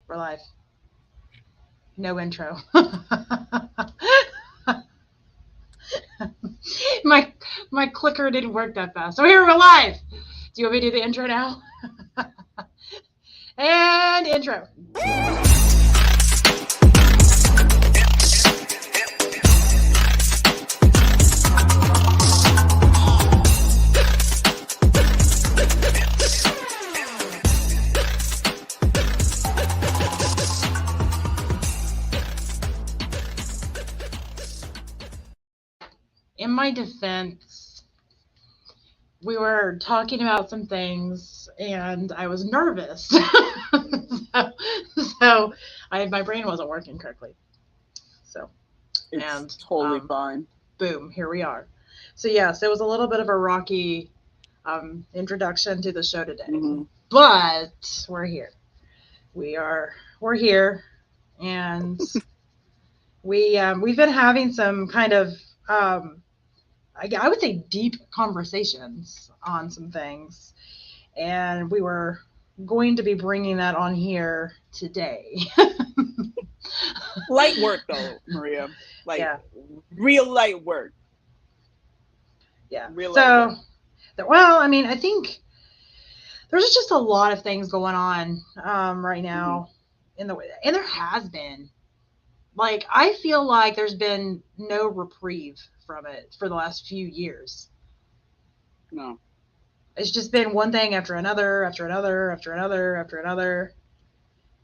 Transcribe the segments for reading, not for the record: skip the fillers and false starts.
We're live. No intro. my my clicker didn't work that fast. So here we're live. Do you want me to do the intro now? And intro. In my defense, we were talking about some things and I was nervous. so my brain wasn't working correctly. So, it's totally fine. Boom, here we are. So yes, it was a little bit of a rocky introduction to the show today, but we're here. We're here, and we've been having some kind of I would say deep conversations on some things, and we were going to be bringing that on here today. Light work though, Maria. Real light work. Yeah. Real so, well, I mean, I think there's just a lot of things going on right now and there has been. Like, I feel like there's been no reprieve from it for the last few years. No. It's just been one thing after another, after another, after another, after another.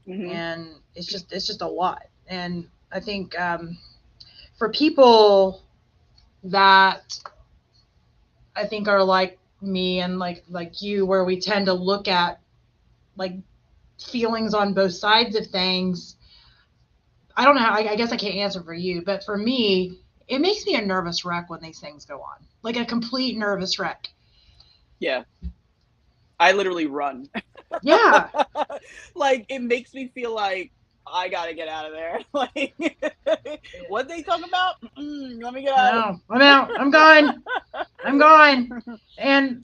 And it's just a lot. And I think for people that I think are like me and like you, where we tend to look at like feelings on both sides of things, I don't know. I guess I can't answer for you, but for me, it makes me a nervous wreck when these things go on, like a complete nervous wreck. Yeah. I literally run. Yeah. Like, it makes me feel like I gotta get out of there. Like, what they talking about? Let me get out. No, I'm out. I'm gone. I'm gone.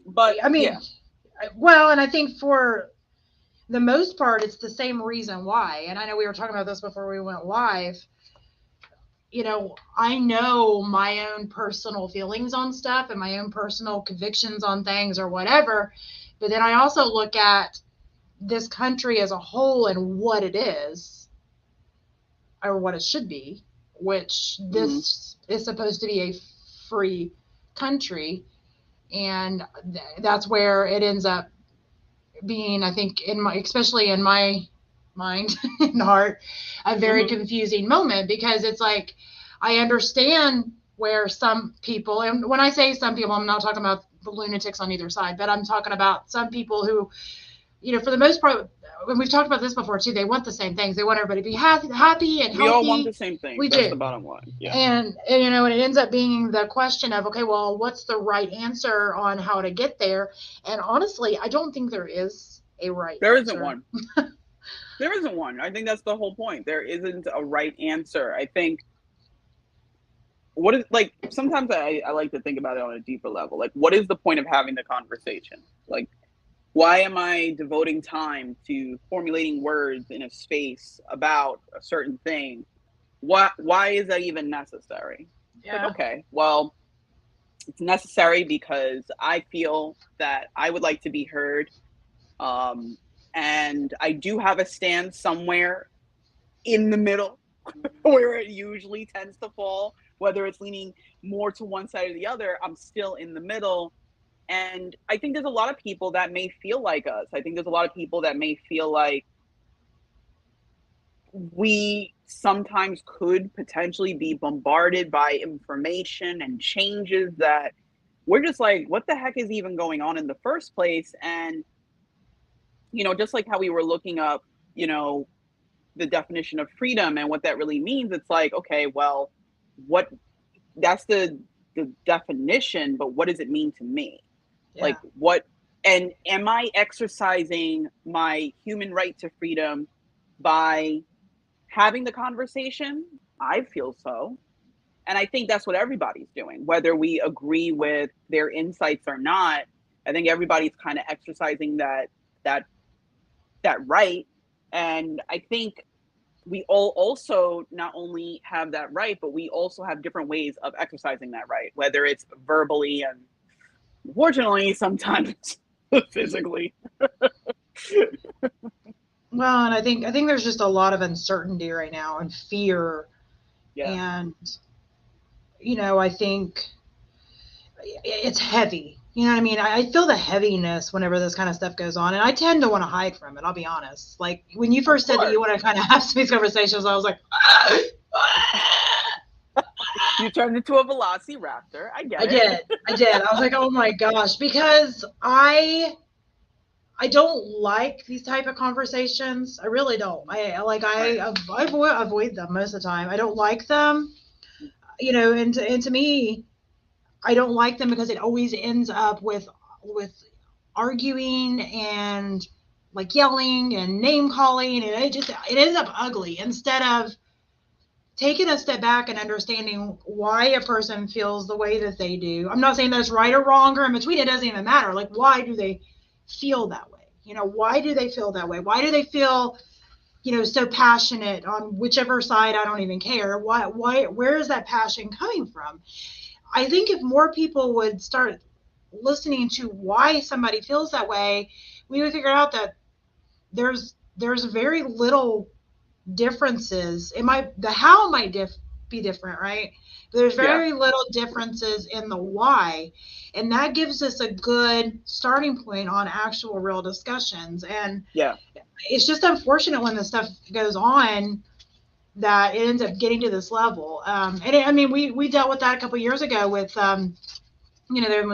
But I mean, well, and I think for the most part, it's the same reason why. And I know we were talking about this before we went live. You know, I know my own personal feelings on stuff and my own personal convictions on things or whatever. But then I also look at this country as a whole and what it is, or what it should be, which this is supposed to be a free country. And that's where it ends up being, I think, especially in my mind and heart, a very confusing moment, because it's like, I understand where some people, and when I say some people, I'm not talking about the lunatics on either side, but I'm talking about some people who, you know, for the most part, when we've talked about this before too, they want the same things. They want everybody to be happy and healthy. We all want the same thing. That's the bottom line. Yeah. And you know, and it ends up being the question of, okay, well, what's the right answer on how to get there? And honestly, I don't think there is a right answer. There isn't one. There isn't one. I think that's the whole point. There isn't a right answer. I think sometimes I like to think about it on a deeper level. Like, what is the point of having the conversation? Like, why am I devoting time to formulating words in a space about a certain thing? Why is that even necessary? Yeah. Like, okay, well, it's necessary because I feel that I would like to be heard. And I do have a stand somewhere in the middle where it usually tends to fall, whether it's leaning more to one side or the other. I'm still in the middle. And I think there's a lot of people that may feel like us. I think there's a lot of people that may feel like we sometimes could potentially be bombarded by information and changes that we're just like, what the heck is even going on in the first place? And, you know, just like how we were looking up, you know, the definition of freedom and what that really means, it's like, okay, well, that's the definition, but what does it mean to me? Yeah. Like, what, and am I exercising my human right to freedom by having the conversation? I feel so. And I think that's what everybody's doing, whether we agree with their insights or not. I think everybody's kind of exercising that right. And I think we all also not only have that right, but we also have different ways of exercising that right, whether it's verbally and unfortunately sometimes physically. Well, and I think there's just a lot of uncertainty right now and fear. Yeah. And, I think it's heavy. You know what I mean? I feel the heaviness whenever this kind of stuff goes on, and I tend to want to hide from it. I'll be honest. Like when you first said that you want to kind of have these conversations, I was like, you turned into a velociraptor. I get it. I did. I was like, oh my gosh, because I don't like these type of conversations. I really don't. I avoid them most of the time. I don't like them. And to me, I don't like them because it always ends up with arguing and like yelling and name calling, and it ends up ugly instead of taking a step back and understanding why a person feels the way that they do. I'm not saying that's right or wrong or in between. It doesn't even matter. Like, why do they feel that way? Why do they feel that way? Why do they feel, so passionate on whichever side? I don't even care. Where is that passion coming from? I think if more people would start listening to why somebody feels that way, we would figure out that there's very little differences. The how might be different, right? But there's very little differences in the why, and that gives us a good starting point on actual real discussions. And it's just unfortunate when this stuff goes on that it ends up getting to this level. We dealt with that a couple years ago with when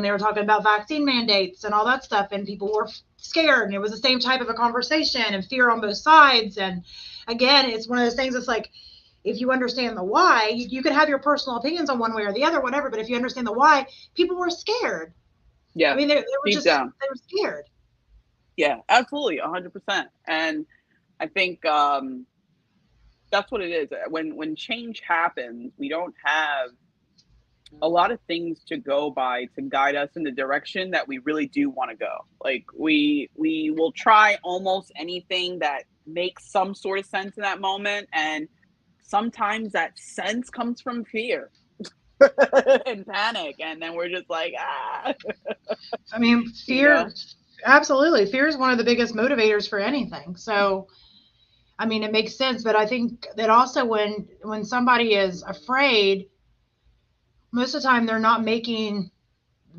they were talking about vaccine mandates and all that stuff, and people were scared, and it was the same type of a conversation and fear on both sides. And again, it's one of those things that's like, if you understand the why, you could have your personal opinions on one way or the other, whatever, but if you understand the why, people were scared. Yeah. I mean, they were they were scared. Yeah, absolutely, 100%. And I think that's what it is. When change happens, we don't have a lot of things to go by to guide us in the direction that we really do want to go. Like we will try almost anything that makes some sort of sense in that moment, and sometimes that sense comes from fear and panic, and then we're just like, I mean, fear, absolutely. Fear is one of the biggest motivators for anything. So, I mean, it makes sense, but I think that also when somebody is afraid, most of the time they're not making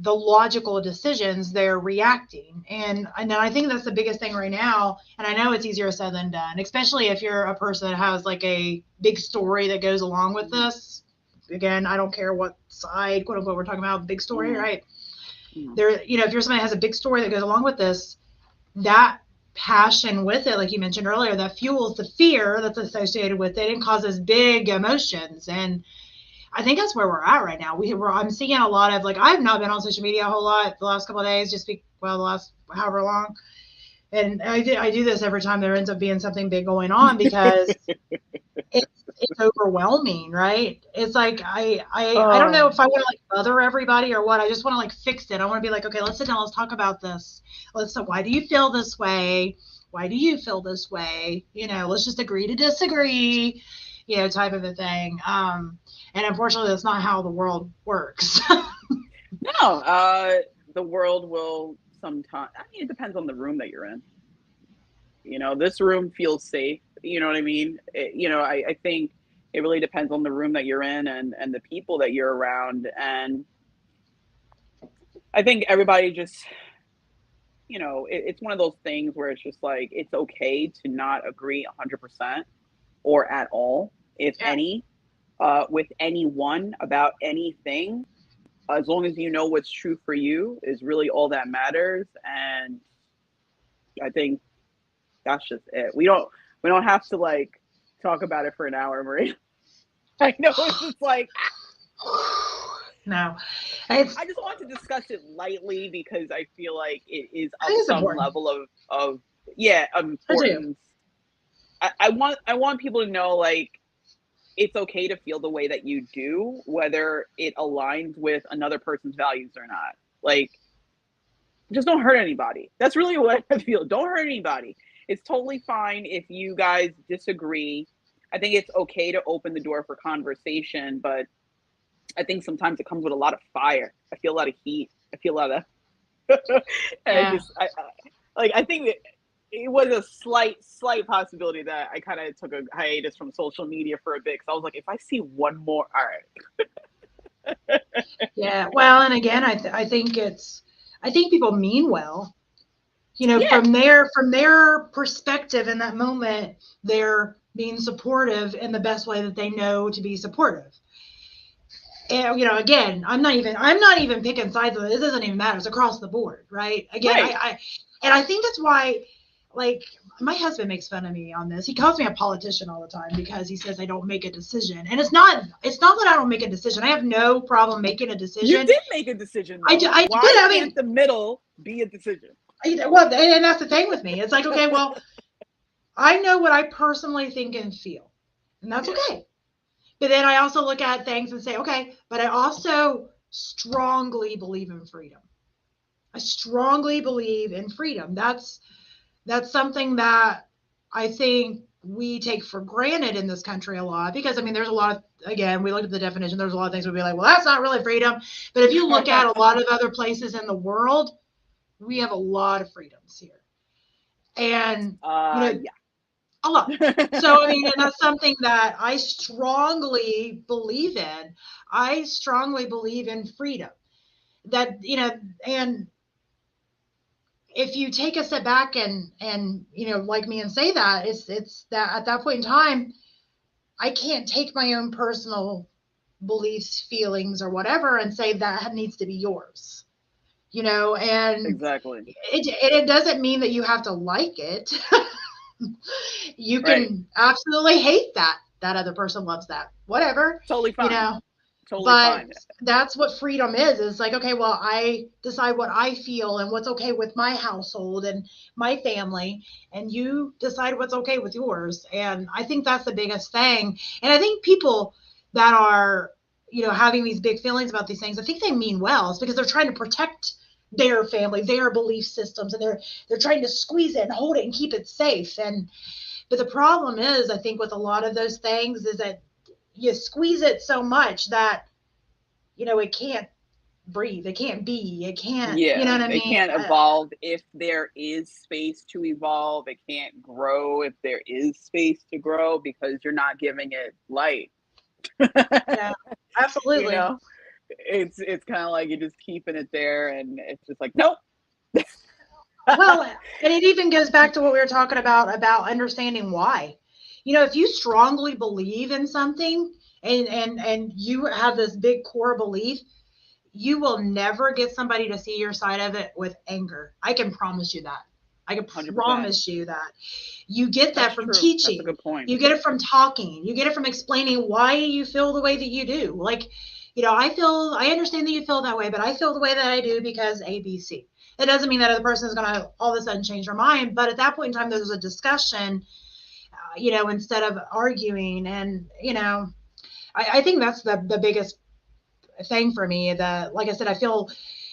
the logical decisions, they're reacting. And I think that's the biggest thing right now. And I know it's easier said than done, especially if you're a person that has like a big story that goes along with this. Again, I don't care what side, quote unquote, we're talking about, big story, right? There, if you're somebody that has a big story that goes along with this, that passion with it, like you mentioned earlier, that fuels the fear that's associated with it and causes big emotions. And I think that's where we're at right now. I'm seeing a lot of, like, I've not been on social media a whole lot the last couple of days, the last however long. And I do this every time there ends up being something big going on, because it's overwhelming, right? It's like I don't know if I want to like bother everybody or what. I just want to like fix it. I want to be like, okay, let's sit down, let's talk about this. Why do you feel this way? Why do you feel this way? Let's just agree to disagree, type of a thing. And unfortunately, that's not how the world works. No, the world will sometimes. I mean, it depends on the room that you're in. This room feels safe. You know what I mean? I think it really depends on the room that you're in and the people that you're around. And I think everybody just, it's one of those things where it's just like, it's okay to not agree 100% or at all, if any, with anyone about anything. As long as you know what's true for you is really all that matters. And I think that's just it. We don't have to like talk about it for an hour, Marie. I know it's just like no. I just want to discuss it lightly because I feel like it is of some important level of importance. I want people to know, like, it's okay to feel the way that you do, whether it aligns with another person's values or not. Like, just don't hurt anybody. That's really what I feel. Don't hurt anybody. It's totally fine if you guys disagree. I think it's okay to open the door for conversation, but I think sometimes it comes with a lot of fire. I feel a lot of heat. I feel a lot of, and I think that it was a slight possibility that I kind of took a hiatus from social media for a bit, because I was like, if I see one more, all right. Yeah. Well, and again, I think people mean well. From their perspective in that moment, they're being supportive in the best way that they know to be supportive. And again, I'm not even picking sides of it. It doesn't even matter. It's across the board, right? Again, right. I think that's why, like, my husband makes fun of me on this. He calls me a politician all the time because he says I don't make a decision. And it's not that I don't make a decision. I have no problem making a decision. You did make a decision, though. Why can't the middle be a decision? Well, and that's the thing with me. It's like, okay, well, I know what I personally think and feel, and that's okay. But then I also look at things and say, okay, but I also strongly believe in freedom. I strongly believe in freedom. That's something that I think we take for granted in this country a lot, because there's a lot of, again, we look at the definition, there's a lot of things we'd be like, well, that's not really freedom. But if you look at a lot of other places in the world, we have a lot of freedoms here. And, a lot. So, and that's something that I strongly believe in. I strongly believe in freedom. That, and if you take a step back and like me, and say that, it's that at that point in time, I can't take my own personal beliefs, feelings, or whatever and say that needs to be yours. And exactly. It doesn't mean that you have to like it. You can absolutely hate that other person loves that, whatever. Totally fine. Totally but fine. That's what freedom is. It's like, okay, well, I decide what I feel and what's okay with my household and my family, and you decide what's okay with yours. And I think that's the biggest thing. And I think people that are, having these big feelings about these things, I think they mean well. It's because they're trying to protect their family, their belief systems, and they're trying to squeeze it and hold it and keep it safe. But the problem is, I think with a lot of those things, is that you squeeze it so much that it can't breathe, it can't be, it can't, you know what I mean? It can't evolve if there is space to evolve. It can't grow if there is space to grow, because you're not giving it light. Yeah, absolutely. It's kind of like you're just keeping it there, and it's just like, nope. Well, and it even goes back to what we were talking about understanding why. If you strongly believe in something, and you have this big core belief, you will never get somebody to see your side of it with anger. I can promise you that. I can 100%. Promise you that. You get that from teaching. That's a good point. You get it from talking. You get it from explaining why you feel the way that you do. Like, I understand that you feel that way, but I feel the way that I do because A, B, C. That doesn't mean that other person is going to all of a sudden change their mind. But at that point in time, there's a discussion, instead of arguing. And, I think that's the biggest thing for me. That, like I said, I feel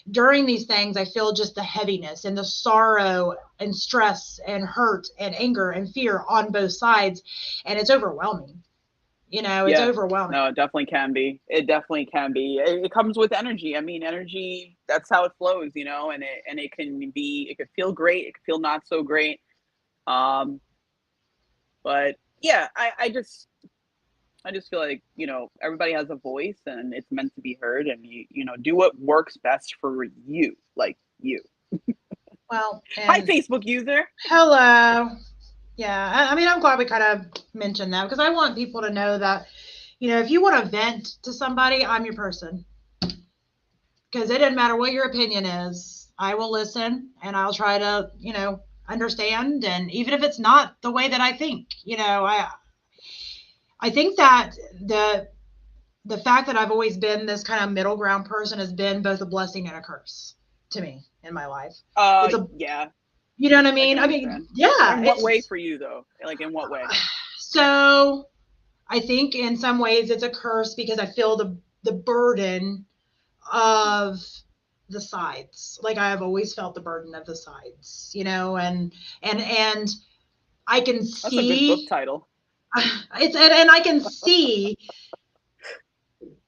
during these things, I feel just the heaviness and the sorrow and stress and hurt and anger and fear on both sides. And it's overwhelming. It's overwhelming. No, it definitely can be. It definitely can be. It comes with energy. Energy, that's how it flows, and it can be, it could feel great. It could feel not so great. But yeah, I just feel like, everybody has a voice and it's meant to be heard, and you do what works best for you, like you. Well, hi, Facebook user. Hello. Yeah, I'm glad we kind of mentioned that, because I want people to know that, if you want to vent to somebody, I'm your person. Because it doesn't matter what your opinion is, I will listen and I'll try to, understand. And even if it's not the way that I think, I think that the fact that I've always been this kind of middle ground person has been both a blessing and a curse to me in my life. Yeah. You know what I mean? Yeah. In what way for you, though? Like, in what way? So I think in some ways it's a curse, because I feel the burden of the sides. Like, I have always felt the burden of the sides, and I can That's a good book see title. and I can see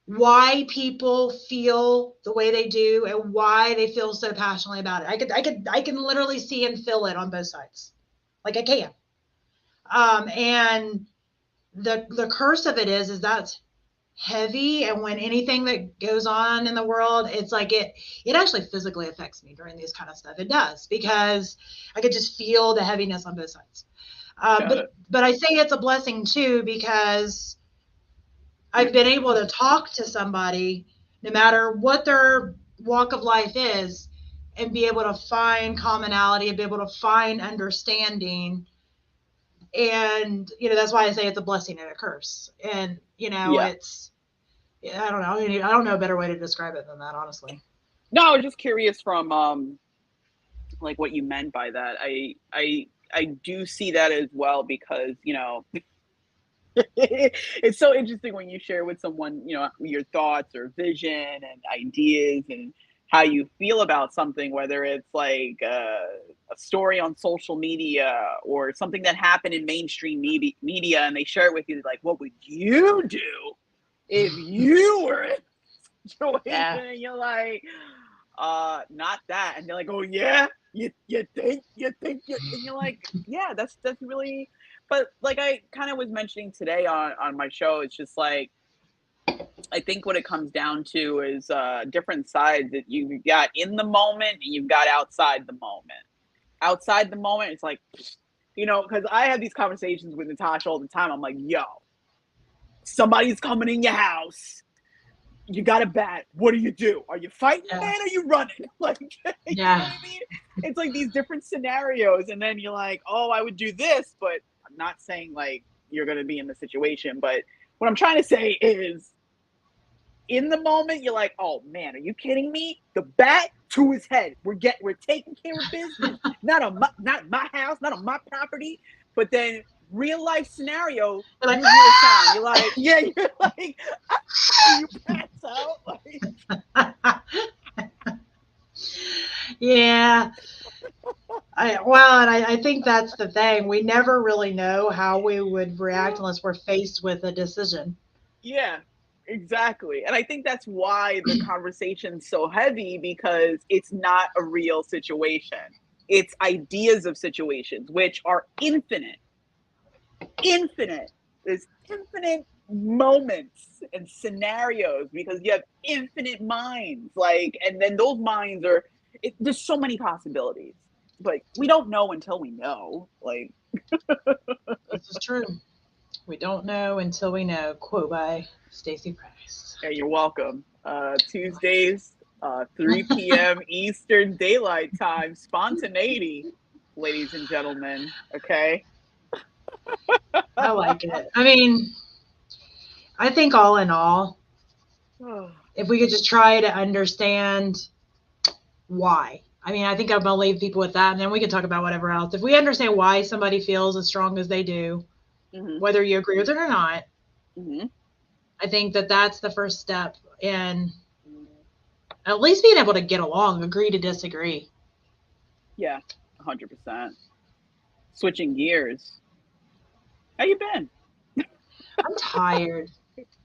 why people feel the way they do and why they feel so passionately about it. I can literally see and feel it on both sides. Like I can. And the curse of it is that's heavy, and when anything that goes on in the world, it's like it actually physically affects me during these kind of stuff. It does, because I could just feel the heaviness on both sides. But I say it's a blessing too, because I've been able to talk to somebody, no matter what their walk of life is, and be able to find commonality and be able to find understanding. And that's why I say it's a blessing and a curse. And it's, I don't know. I don't know a better way to describe it than that, honestly. No, I was just curious from like what you meant by that. I do see that as well, because it's so interesting when you share with someone, your thoughts or vision and ideas and how you feel about something, whether it's like a story on social media or something that happened in mainstream media, and they share it with you, like, what would you do if you were in a situation? Yeah. And you're like, not that. And they're like, oh yeah, you think, and you're like, yeah, that's really. But like I kind of was mentioning today on my show, it's just like, I think what it comes down to is different sides that you've got in the moment and you've got outside the moment. Outside the moment, it's like, because I have these conversations with Natasha all the time. I'm like, yo, somebody's coming in your house. You got a bat. What do you do? Are you fighting, man? Or are you running? Like, you know what I mean? It's like these different scenarios, and then you're like, oh, I would do this, but I'm not saying like you're going to be in the situation. But what I'm trying to say is, in the moment, you're like, oh man, are you kidding me? The bat to his head. We're taking care of business. Not my house, not on my property. But then real life scenario, You're like, you hear a sound. You're like, yeah, you're like, you pass out. Like, yeah. I think that's the thing. We never really know how we would react unless we're faced with a decision. yeah, exactly. And I think that's why the conversation's so heavy, because it's not a real situation. It's ideas of situations, which are infinite. Infinite. There's infinite moments and scenarios, because you have infinite minds. Like, and then those minds there's so many possibilities. But we don't know until we know. Like, This is true. We don't know until we know. Quote by Stacey Price. yeah, you're welcome. Tuesdays, 3 p.m. Eastern Daylight Time, Spontaneity, ladies and gentlemen. Okay. I like it. I mean, I think all in all, if we could just try to understand why. I mean, I think I'm going to leave people with that, and then we can talk about whatever else. If we understand why somebody feels as strong as they do, whether you agree with it or not, I think that that's the first step in at least being able to get along, agree to disagree. Yeah, 100%. Switching gears. How you been? I'm tired.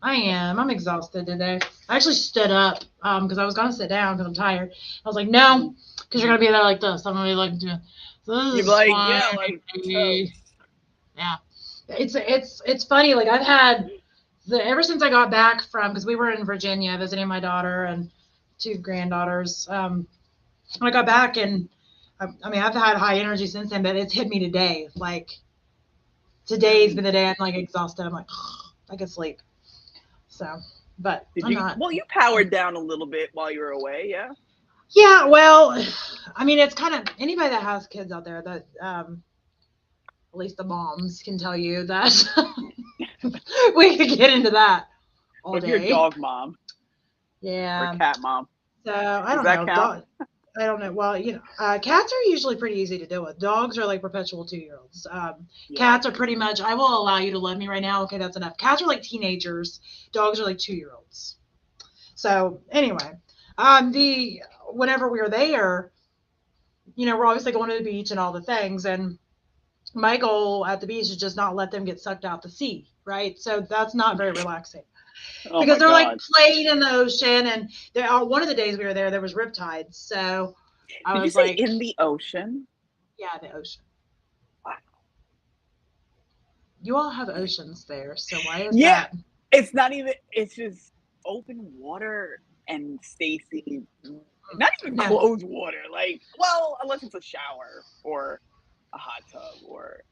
I am. I'm exhausted today. I actually stood up because I was going to sit down because I'm tired. I was like, no, because you're going to be there like this. I'm going to be like, this You're is like, fine. yeah, like toast. Yeah. It's funny. Like I've had ever since I got back from, because we were in Virginia visiting my daughter and two granddaughters. I got back and I mean, I've had high energy since then, but it's hit me today. Like today's been the day I'm like exhausted. I'm like, I can sleep. So, but I'm not. Well, you powered down a little bit while you were away, yeah? Yeah, well, I mean, it's kind of anybody that has kids out there that, at least the moms can tell you that we could get into that all But if day. you're a dog mom, yeah, or cat mom, so I don't that know. count? I don't know. Well, cats are usually pretty easy to deal with. Dogs are like perpetual 2-year-olds. Cats are pretty much, I will allow you to love me right now. Okay, that's enough. Cats are like teenagers. Dogs are like 2-year-olds. So anyway, whenever we were there, we're obviously going to the beach and all the things. And my goal at the beach is just not let them get sucked out to sea, right? So that's not very relaxing Oh because my they're like God. playing in the ocean. And one of the days we were there was riptides. So I Did you was say like, in the ocean? yeah, the ocean. Wow. You all have oceans there. So why is Yeah, that? it's not even, it's just open water and Stacey, not even No, closed water. Like, well, unless it's a shower or a hot tub or.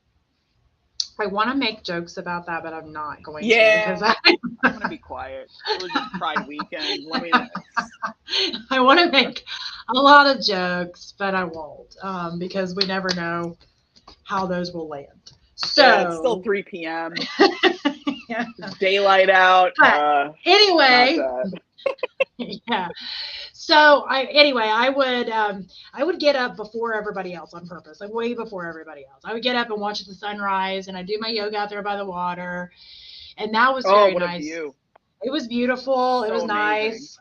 I want to make jokes about that, but I'm not going to because Yeah, I'm gonna be quiet. It was just Pride weekend. Let me. I want to make a lot of jokes, but I won't because we never know how those will land. Yeah, it's still So, 3 p.m. yeah. Daylight out. But Not anyway, that. yeah. So I would get up before everybody else on purpose, like way before everybody else. I would get up and watch the sunrise, and I do my yoga out there by the water, and that was Oh, very what a nice. view! It was beautiful. It So was amazing. nice.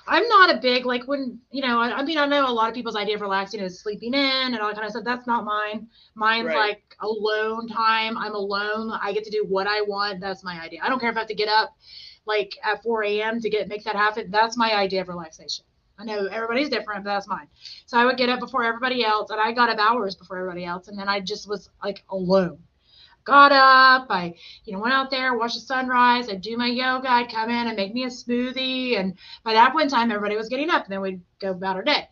I'm not a big like when I mean I know a lot of people's idea of relaxing is sleeping in and all that kind of stuff. That's not mine. Mine's Right. like alone time. I'm alone. I get to do what I want. That's my idea. I don't care if I have to get up like at 4 a.m. to make that happen. That's my idea of relaxation. I know everybody's different, but that's mine. So I would get up before everybody else, and I got up hours before everybody else, and then I just was like alone. Got up, I, went out there, watched the sunrise, I'd do my yoga, I'd come in and make me a smoothie. And by that point in time, everybody was getting up and then we'd go about our day.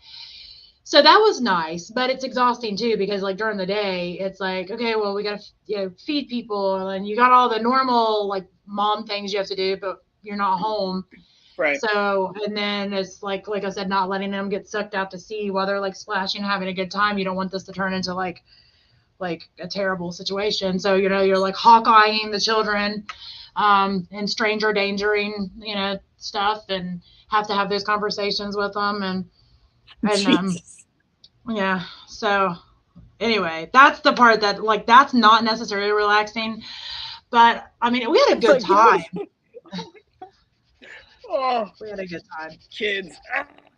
So that was nice, but it's exhausting too because like during the day, it's like, okay, well, we got to, feed people and you got all the normal like mom things you have to do, but you're not home. Right. So, and then it's like I said, not letting them get sucked out to sea while they're like splashing, having a good time. You don't want this to turn into like a terrible situation. So, you're like hawkeyeing the children, and stranger endangering, stuff and have to have those conversations with them. And, Jesus. yeah. So anyway, that's the part that like, that's not necessarily relaxing, but I mean, we had a It's good like you know time. what? Oh, oh, We had a good time. kids.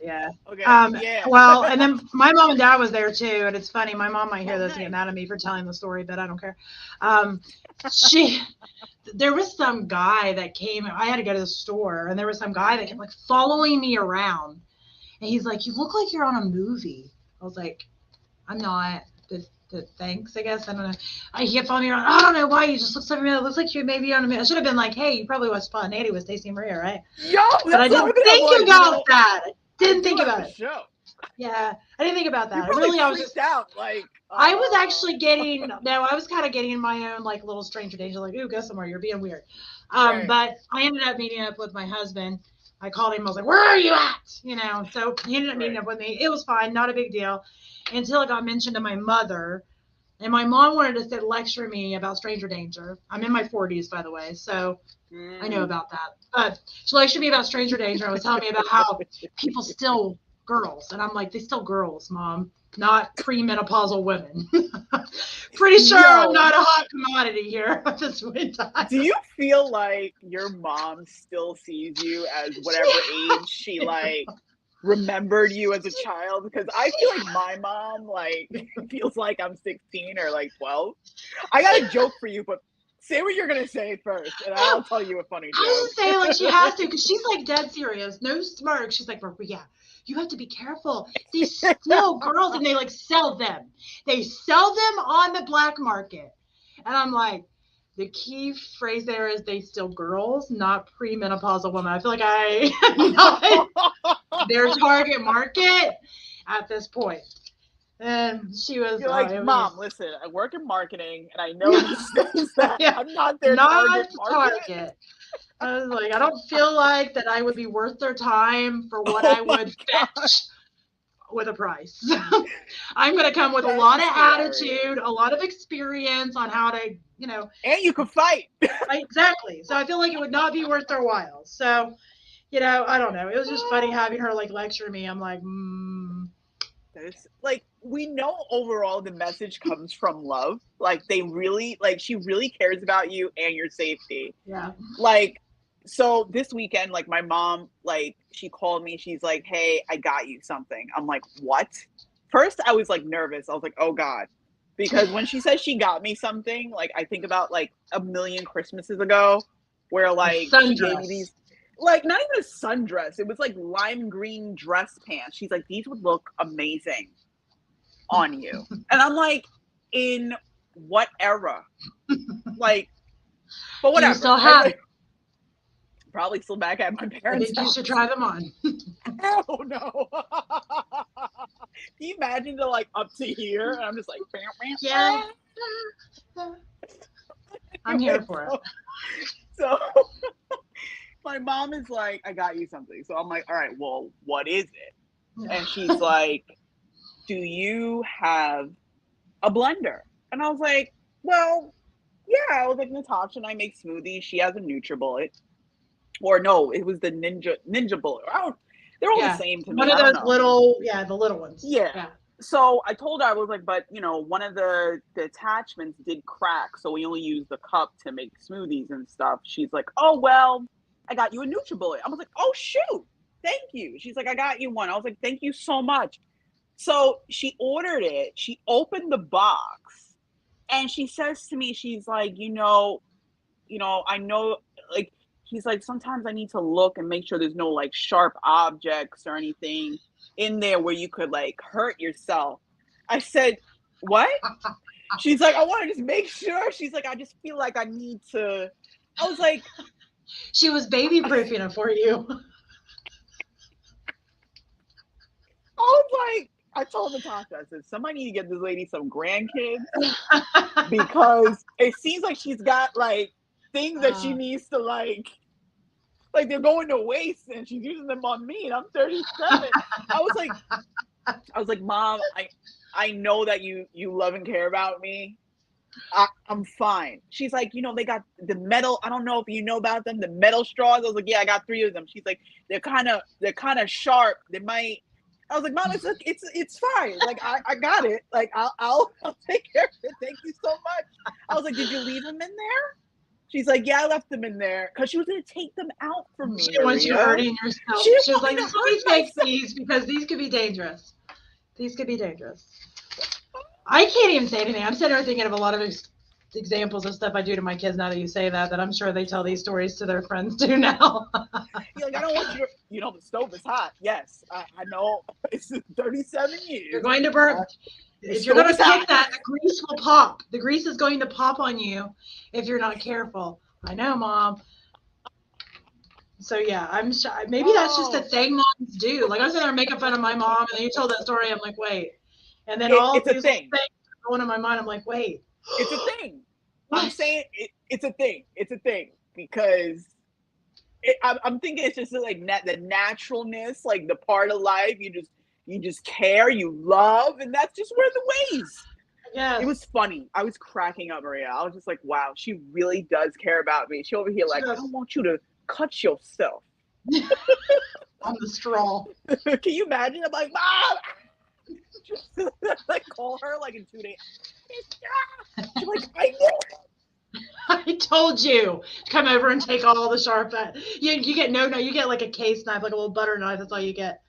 Yeah. Okay. Yeah. Well, and then my mom and dad was there too, and it's funny. My mom might hear Oh, this and get nice. mad at me for telling the story, but I don't care. Um, she there was some guy that came. I had to go to the store, and there was some guy that kept like following me around, and he's like, "You look like you're on a movie." I was like, "I'm not." But thanks, I guess. I don't know. He kept following me around. I don't know why. You just look something. It looks like you maybe on a movie. I should have been like, "Hey, you probably watched Spontaneity with Stacey and Maria, right?" Yo, But I that's what I was didn't gonna. I'm think like, about that. I I didn't do think have about the it. show. Yeah, I didn't think about You that. probably Really, I was freaked just out. Like, I was actually getting no, I was kind of getting my own like little stranger danger, like, ooh, go somewhere, you're being weird. right. But I ended up meeting up with my husband. I called him, I was like, where are you at? So he ended up meeting Right. up with me. It was fine, not a big deal. Until it got mentioned to my mother. And my mom wanted to sit lecture me about stranger danger. I'm in my 40s, by the way, so I know Mm. about that. But she lectured me about stranger danger and was telling me about how people still girls. And I'm like, they still girls, mom, not premenopausal women. Pretty sure I'm Yo, not a hot commodity here at this point in time. do you feel like your mom still sees you as whatever age she like remembered you as a child? Because I feel like my mom like feels like I'm 16 or like 12. I got a joke for you, but say what you're gonna say first, and Oh, I'll tell you a funny I was joke. just saying, like, she has to, because she's like dead serious, no smirk. She's like, yeah, you have to be careful. They still girls, and they like sell them. They sell them on the black market. And I'm like, the key phrase there is they still girls, not premenopausal women. I feel like I am not their target market at this point. And she was, You're like, it was Mom, just, listen, I work in marketing, and I know these things that yeah, I'm not their not target the market. target. I was like, I don't feel like that I would be worth their time for what Oh I my would god, fetch with a price. I'm going to come with a lot of that's hilarious. attitude, a lot of experience on how to, And you could fight. exactly. So I feel like it would not be worth their while. So, I don't know. It was just funny having her like lecture me. I'm like, There's like we know overall the message comes from love. Like they really like she really cares about you and your safety. yeah. Like so this weekend, like my mom, like she called me, she's like, "Hey, I got you something." I'm like, "What?" First I was like nervous. I was like, "Oh God." Because when she says she got me something, like I think about like a million Christmases ago, where like she gave me these, like not even a sundress. It was like lime green dress pants. She's like, these would look amazing on you. And I'm like, in what era? Like, but whatever. Do you still have it? Probably still back at my parents' house. You should try them on. Oh no. Can you imagine the like up to here? And I'm just like, yeah. I'm here for it. So my mom is like, I got you something. So I'm like, all right, well, what is it? And she's like, do you have a blender? And I was like, well, yeah. I was like, Natasha and I make smoothies. She has a NutriBullet. Or no, it was the Ninja Bullet. They're all the same to me. One of those little, the little ones. Yeah. So I told her, I was like, but one of the attachments did crack, so we only use the cup to make smoothies and stuff. She's like, oh well, I got you a NutriBullet. I was like, oh shoot, thank you. She's like, I got you one. I was like, thank you so much. So she ordered it. She opened the box, and she says to me, she's like, I know, like. He's like, sometimes I need to look and make sure there's no like sharp objects or anything in there where you could like hurt yourself. I said, what? She's like, I want to just make sure. She's like, I just feel like I need to. I was like, she was baby proofing it for you. I was like, I told Natasha, I said, somebody need to get this lady some grandkids because it seems like she's got like things that she needs to like they're going to waste and she's using them on me and I'm 37. I was like, Mom, I know that you love and care about me. I'm fine. She's like, they got the metal. I don't know if you know about them, the metal straws. I was like, yeah, I got 3 of them. She's like, they're kind of sharp. They might. I was like, Mom, it's fine. Like I got it. Like I'll take care of it. Thank you so much. I was like, did you leave them in there? She's like, yeah, I left them in there because she was going to take them out from me. She wants you hurting yourself. She was like, let me take these because these could be dangerous. These could be dangerous. I can't even say anything. I'm sitting here thinking of a lot of examples of stuff I do to my kids now that you say that I'm sure they tell these stories to their friends too now. You're like, I don't want you to, the stove is hot. Yes, I know. It's 37 years. You're going to burn. If you're going to cook that, the grease will pop. The grease is going to pop on you if you're not careful. I know, Mom. So yeah, I'm sure maybe that's just a thing moms do. Like I was sitting there making fun of my mom, and then you told that story. I'm like, wait. And then all these things going in my mind. I'm like, wait. It's a thing. I'm saying it's a thing. It's a thing because I'm thinking it's just like the naturalness, like the part of life you just care, you love, and that's just where the ways. Yeah. It was funny. I was cracking up, Maria. I was just like, wow, she really does care about me. She over here like, I don't want you to cut yourself. On the straw. Can you imagine? I'm like, Mom! Just like call her like in 2 days. She's like, I know. I told you. Come over and take all the sharp end. You get you get like a case knife, like a little butter knife. That's all you get.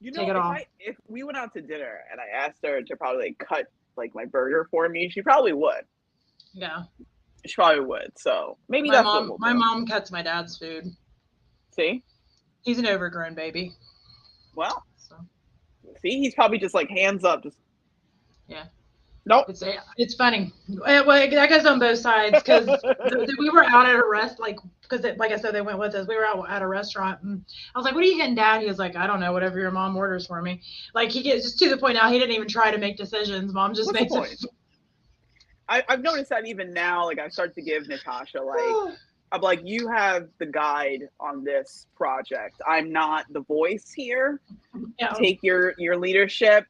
Take it off. If we went out to dinner and I asked her to probably like cut like my burger for me, she probably would. Yeah. She probably would. So maybe my mom cuts my dad's food. See? He's an overgrown baby. Well. So. See, he's probably just like hands up. Just. Yeah. Nope. It's funny. Well, that goes on both sides because we were out at a because like I said, they went with us. We were out at a restaurant and I was like, what are you getting, Dad? He was like, I don't know, whatever your mom orders for me. Like he gets just to the point now, he didn't even try to make decisions. Mom just makes it. I've noticed that even now, like I start to give Natasha, like, I'm like, you have the guide on this project. I'm not the voice here. Yeah. Take your leadership.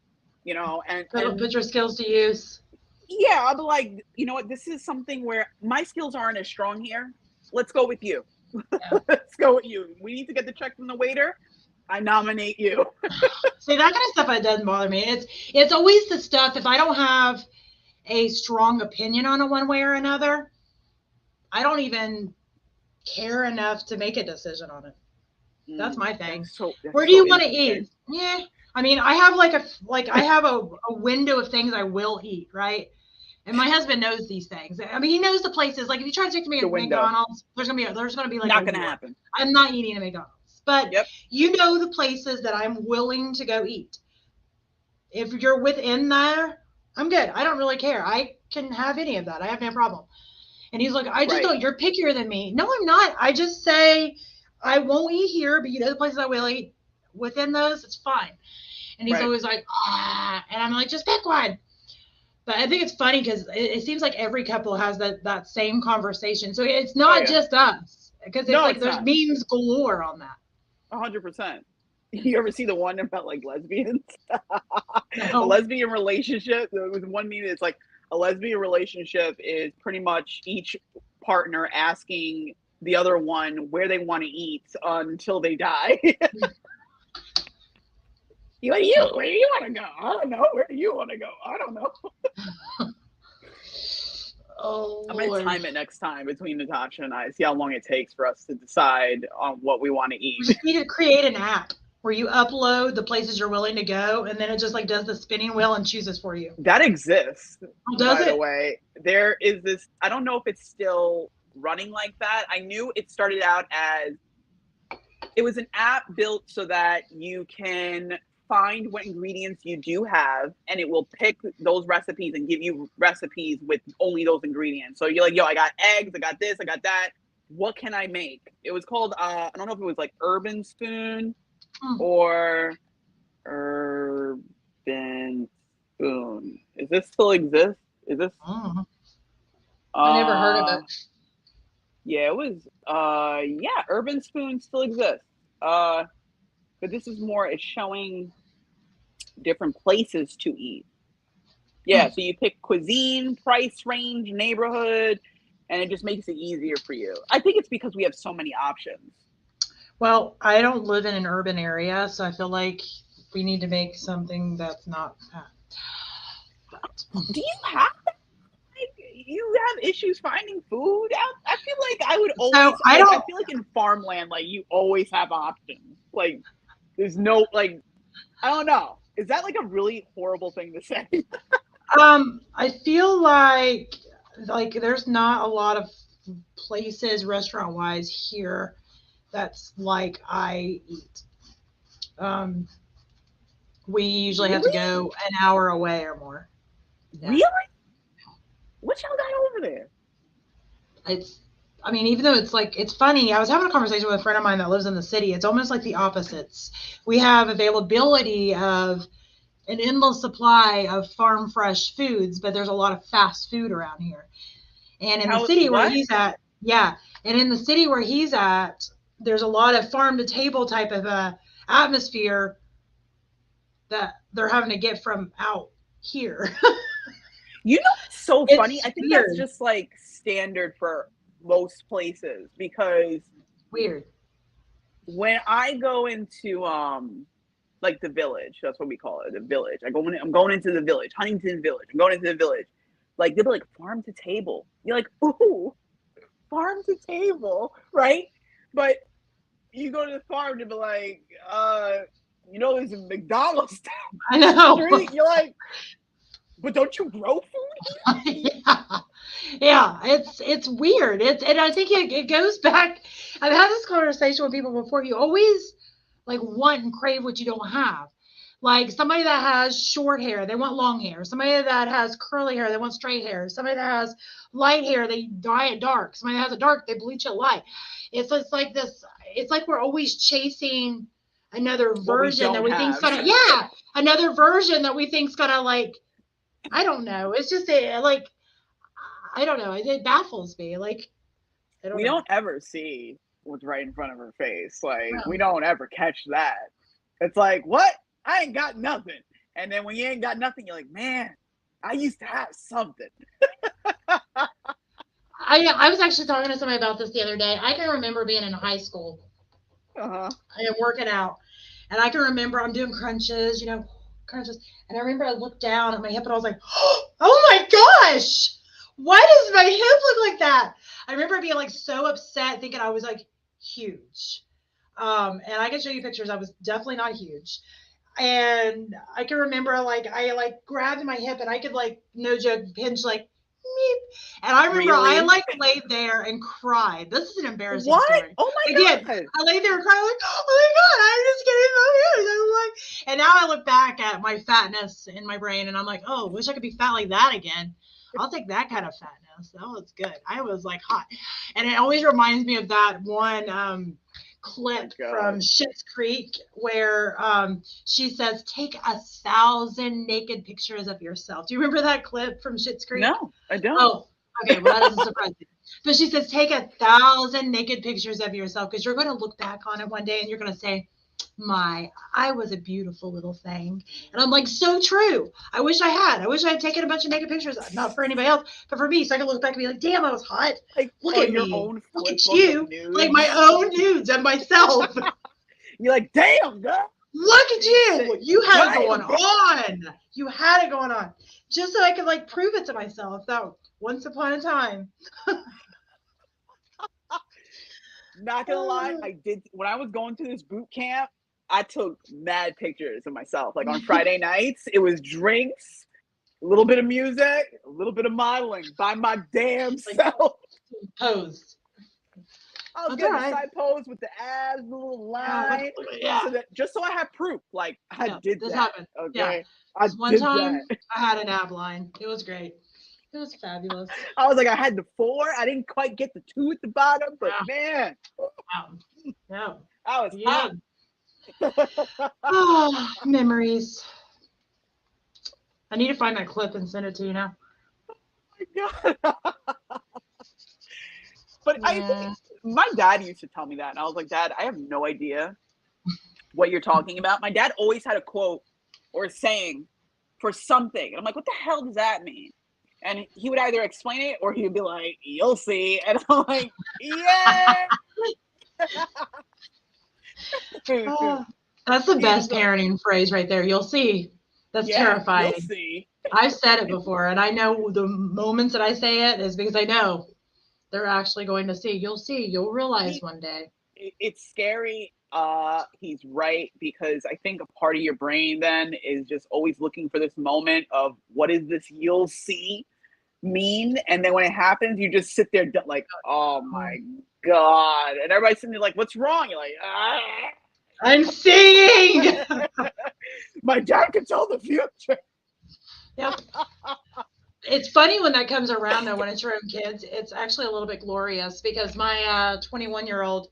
And put your skills to use. Yeah, I'm like, you know what? This is something where my skills aren't as strong here. Let's go with you. Yeah. Let's go with you. We need to get the check from the waiter. I nominate you. See, that kind of stuff it doesn't bother me. It's always the stuff if I don't have a strong opinion on it one way or another, I don't even care enough to make a decision on it. That's my thing. Where do you want to eat? Yeah. I mean, I have I have a window of things I will eat, right? And my husband knows these things. I mean, he knows the places. Like if you try to take me to McDonald's, there's gonna be like not gonna happen. I'm not eating at McDonald's. But you know the places that I'm willing to go eat. If you're within there, I'm good. I don't really care. I can have any of that. I have no problem. And he's like, I just don't. You're pickier than me. No, I'm not. I just say I won't eat here, but you know the places I will eat. Within those, it's fine. And he's always like, and I'm like, just pick one. But I think it's funny because it seems like every couple has that same conversation. So it's not just us, because it's there's memes galore on that. 100%. You ever see the one about like lesbians? A lesbian relationship. There was one meme that's like a lesbian relationship is pretty much each partner asking the other one where they want to eat until they die. Where do you want to go? I don't know. Where do you want to go? I don't know. I'm going to time it next time between Natasha and I, see how long it takes for us to decide on what we want to eat. We just need to create an app where you upload the places you're willing to go, and then it just like does the spinning wheel and chooses for you. That exists. Does it? By the way, there is this, I don't know if it's still running like that. I knew it started out as, it was an app built so that you can find what ingredients you do have, and it will pick those recipes and give you recipes with only those ingredients. So you're like, yo, I got eggs, I got this, I got that. What can I make? It was called, I don't know if it was like Urban Spoon or Urban Spoon. Is this still exist? Is this? I never heard of it. Yeah, it was, Urban Spoon still exists. But this is more, it's showing different places to eat. Yeah, so you pick cuisine, price range, neighborhood, and it just makes it easier for you. I think it's because we have so many options. Well, I don't live in an urban area, so I feel like we need to make something that's not that. Do you have issues finding food out? I feel like I would always, I feel like in farmland, like you always have options. Like there's no, like, I don't know. Is that like a really horrible thing to say? I feel like there's not a lot of places restaurant wise here that's like I eat. We usually have to go an hour away or more. Really? What y'all got over there? I mean, even though it's funny, I was having a conversation with a friend of mine that lives in the city. It's almost like the opposites. We have availability of an endless supply of farm fresh foods, but there's a lot of fast food around here. And in the city where he's at, and in the city where he's at, there's a lot of farm to table type of atmosphere that they're having to get from out here. You know, it's so funny. I think that's just like standard for most places, because weird. When I go into like the village, that's what we call it, the village. I'm going into the village, Huntington Village. I'm going into the village. Like they'll be like farm to table. You're like, ooh, farm to table, right? But you go to the farm to be like, there's a McDonald's down I know. the street. You're like, but don't you grow food? Yeah, it's weird. And I think it goes back. I've had this conversation with people before. You always like want and crave what you don't have. Like somebody that has short hair, they want long hair. Somebody that has curly hair, they want straight hair. Somebody that has light hair, they dye it dark. Somebody that has it dark, they bleach it light. It's like this. It's like we're always chasing another version that we think's gonna. Yeah, another version that we think's gonna like. I don't know. It's just like, I don't know. It baffles me. Like, we don't ever see what's right in front of her face. Like, we don't ever catch that. It's like, what? I ain't got nothing. And then when you ain't got nothing, you're like, man, I used to have something. I was actually talking to somebody about this the other day. I can remember being in high school. And working out. And I can remember I'm doing crunches, and I remember I looked down at my hip and I was like, oh my gosh, why does my hip look like that? I remember being like so upset, thinking I was like huge. And I can show you pictures. I was definitely not huge. And I can remember I grabbed my hip and I could no joke pinch meep. And I remember I Really? laid there and cried. This is an embarrassing What? story. Oh I my did. God. I laid there and cried oh my God, I'm just getting emotional. I'm like, and now I look back at my fatness in my brain and I'm like, oh, wish I could be fat like that again. I'll take that kind of fatness. That was good. I was hot. And it always reminds me of that one clip from Schitt's Creek where she says, "Take 1,000 naked pictures of yourself." Do you remember that clip from Schitt's Creek? No, I don't. Oh, okay. Well, that doesn't surprise me. But she says, "Take 1,000 naked pictures of yourself because you're going to look back on it one day and you're going to say, I was a beautiful little thing." And I'm like, so true. I wish I had. I wish I had taken a bunch of naked pictures, not for anybody else, but for me, so I could look back and be like, damn, I was hot. Look at your me. own Look at book you. of nudes. Like my own nudes of myself. You're like, damn, girl. Look at you. You had it going on. You had it going on. Just so I could prove it to myself that once upon a time. Not gonna lie, I did when I was going to this boot camp. I took mad pictures of myself. Like on Friday nights, it was drinks, a little bit of music, a little bit of modeling by my damn self. Pose. I was getting a side pose with the abs, the little line, just so I had proof. Like I did this that. Happened. Okay, One time I had an ab line. It was great. It was fabulous. I was like, I had the 4. I didn't quite get the 2 at the bottom, but man, I was hot. Oh, memories. I need to find that clip and send it to you now. Oh my God. But I think my dad used to tell me that, and I was like, Dad, I have no idea what you're talking about. My dad always had a quote or a saying for something, and I'm like, what the hell does that mean? And he would either explain it or he'd be like, you'll see. And I'm like, yeah. That's the best parenting phrase right there. You'll see. That's terrifying. You'll see. I've said it before, and I know the moments that I say it is because I know they're actually going to see. You'll see. You'll realize one day. It's scary. He's right, because I think a part of your brain then is just always looking for this moment of what is this you'll see mean, and then when it happens, you just sit there like, oh my God, and everybody's sitting there like, what's wrong? You're like, I'm seeing. My dad can tell the future. Yep. It's funny when that comes around though, when it's your own kids. It's actually a little bit glorious because my 21-year-old,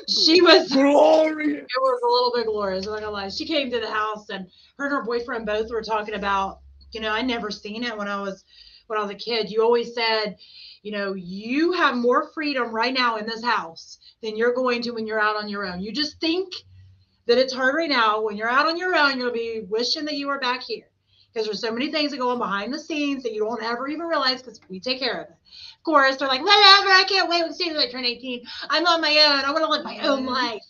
she was glorious. It was a little bit glorious, I'm not gonna lie. She came to the house and her and her boyfriend both were talking about, I never seen it when I was a kid. You always said, you have more freedom right now in this house than you're going to when you're out on your own. You just think that it's hard right now. When you're out on your own, you'll be wishing that you were back here. Because there's so many things that go on behind the scenes that you don't ever even realize because we take care of it. Of course, they're like, whatever, I can't wait as soon as I turn 18. I'm on my own. I want to live my own life.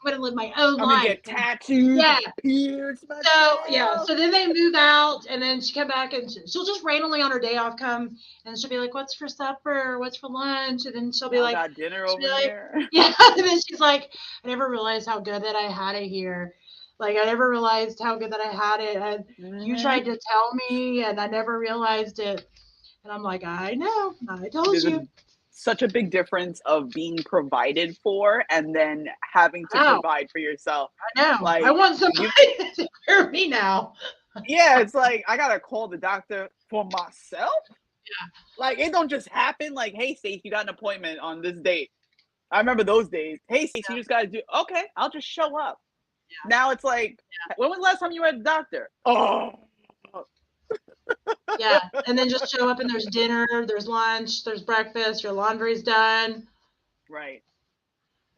I'm going to live my own life. I'm going to get tattoos. Yeah. Pierce myself. So then they move out, and then she come back, and she'll just randomly on her day off come, and she'll be like, what's for supper? What's for lunch? And then she'll be like, got dinner over here. Yeah. And then she's like, I never realized how good that I had it here. Like, I never realized how good that I had it. And you tried to tell me, and I never realized it. And I'm like, I know. I told you. Such a big difference of being provided for and then having to provide for yourself. I know. Like, I want somebody to take care of me now. Yeah, it's like, I got to call the doctor for myself. Yeah. Like, it don't just happen. Like, hey, Stacey, you got an appointment on this date. I remember those days. Hey, Stacey, you just got to do, okay, I'll just show up. Yeah. Now it's like, when was the last time you were at the doctor? Oh. Yeah, and then just show up and there's dinner, there's lunch, there's breakfast, your laundry's done. Right.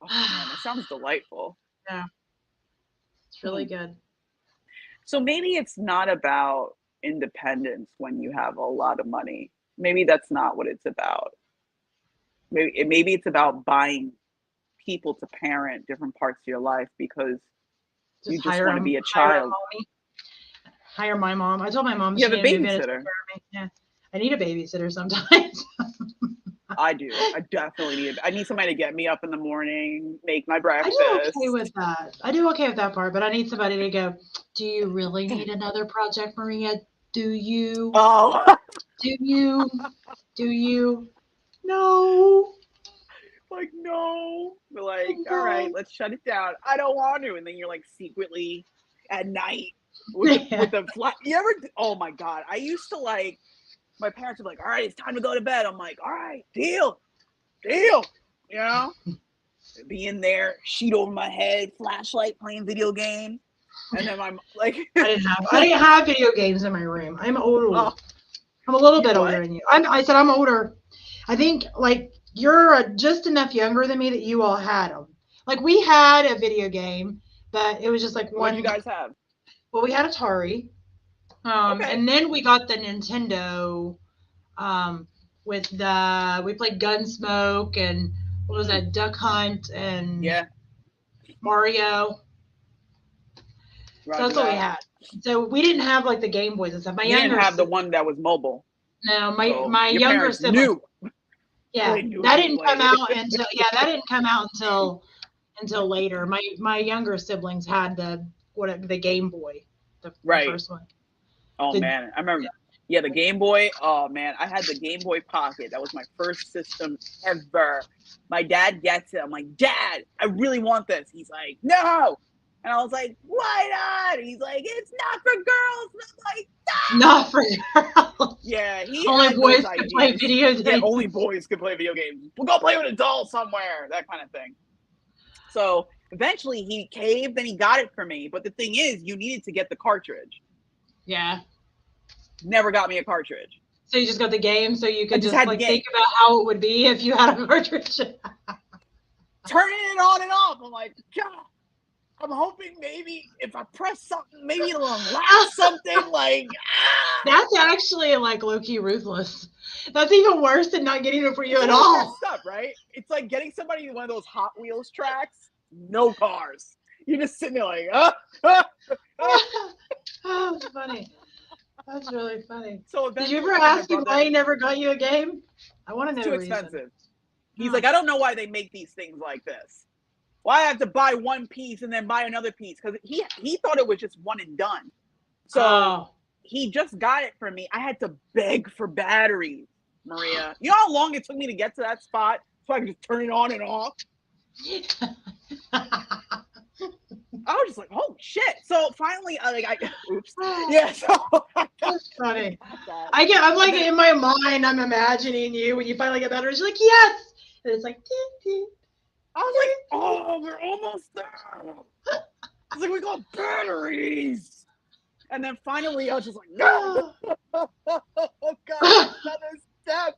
Oh, man, that sounds delightful. Yeah. It's really good. So maybe it's not about independence when you have a lot of money. Maybe that's not what it's about. Maybe it's about buying people to parent different parts of your life because you just want to be a child. Hire my mom. I told my mom you have a babysitter. Yeah, I need a babysitter sometimes. I do. I definitely need it. I need somebody to get me up in the morning, make my I breakfast. do okay with that. I do okay with that part, but I need somebody to go, do you really need another project, Maria? Do you? Oh. Do you? Do you? No. Like, no. We're like, Oh, all right, God. let's shut it down. I don't want to. And then you're like secretly at night with the flat. You ever? Oh my God. I used to like, my parents were like, all right, it's time to go to bed. I'm like, all right, deal. You know? Be in there, sheet over my head, flashlight, playing video games. And then I'm like, I didn't have video games in my room. I'm older. Oh, I'm a little bit what? older than you. I said I'm older. I think like you're just enough younger than me that you all had them. Like we had a video game, but it was just like What did you one. guys have? Well, we had Atari, Okay. and then we got the Nintendo. With the we played Gunsmoke and what was that, Duck Hunt and Yeah. Mario. So that's what we had. So we didn't have like the Game Boys and stuff. My You didn't younger have the one that was mobile. no, So my your younger parents sibling. knew. Yeah, They knew that you didn't played come it. out until until later. My younger siblings had the Game Boy, the first one. Oh man, I remember. Yeah, the Game Boy. Oh man, I had the Game Boy Pocket. That was my first system ever. My dad gets it. I'm like, Dad, I really want this. He's like, no. And I was like, why not? He's like, it's not for girls. And I'm like, no. Not for girls. Yeah, he only had boys those could ideas. play video games. Yeah, only boys could play video games. We'll go play with adults somewhere. That kind of thing. So eventually he caved and he got it for me. But the thing is, you needed to get the cartridge. Yeah. Never got me a cartridge. So you just got the game so you could just like think about how it would be if you had a cartridge. Turning it on and off. I'm like, God, I'm hoping maybe if I press something, maybe it'll unlock something like, That's actually like low-key ruthless. That's even worse than not getting it for you at all. Messed up, right? It's like getting somebody in one of those Hot Wheels tracks, no cars. You're just sitting there like, Oh, that's funny. That's really funny. So did you ever ask him why he never got you a game? I want to know. Too expensive. He's like, I don't know why they make these things like this. Why I have to buy one piece and then buy another piece? Because he thought it was just one and done. So he just got it for me. I had to beg for batteries, Maria. You know how long it took me to get to that spot so I could just turn it on and off? I was just like, oh shit. So finally, oops. Yeah, so that's funny. I'm like in my mind, I'm imagining you when you finally get batteries. You're like, yes. And it's like, ding, ding. I was like, oh, we're almost there. I was like, we got batteries. And then finally, I was just like, no. Oh, God, another step.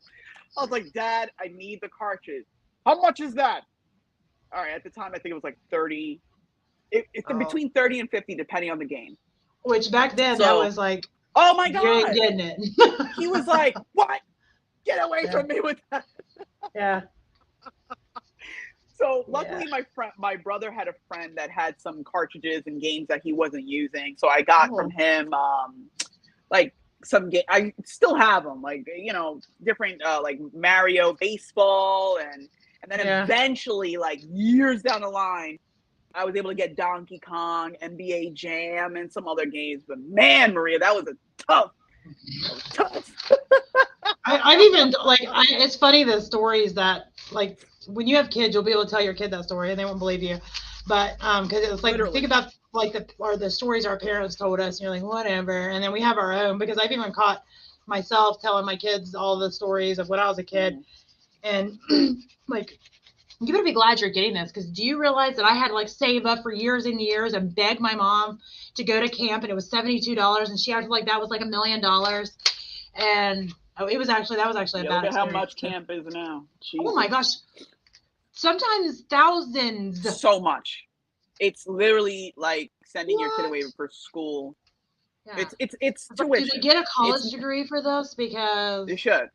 I was like, Dad, I need the cartridge. How much is that? All right, at the time, I think it was like 30. It's between 30 and 50, depending on the game. Which back then, that was like, oh my God. You ain't getting it. He was like, what? Get away from me with that. Yeah. So luckily, my brother had a friend that had some cartridges and games that he wasn't using. So I got from him, like some game. I still have them, like, you know, different, like Mario, baseball. And then eventually, like years down the line, I was able to get Donkey Kong, NBA Jam, and some other games. But man, Maria, that was tough. I've even it's funny the stories that like when you have kids, you'll be able to tell your kid that story and they won't believe you. But because it's like think about like the stories our parents told us, and you're like whatever, and then we have our own. Because I've even caught myself telling my kids all the stories of when I was a kid, and like. You better be glad you're getting this, because do you realize that I had to like save up for years and years and beg my mom to go to camp, and it was $72, and she acted like that was like $1 million, and that was actually a bad experience. Look at how much camp is now. Jesus. Oh my gosh, sometimes thousands. So much. It's literally like sending your kid away for school. Yeah. It's tuition. Do they get a college degree for this? Because they should.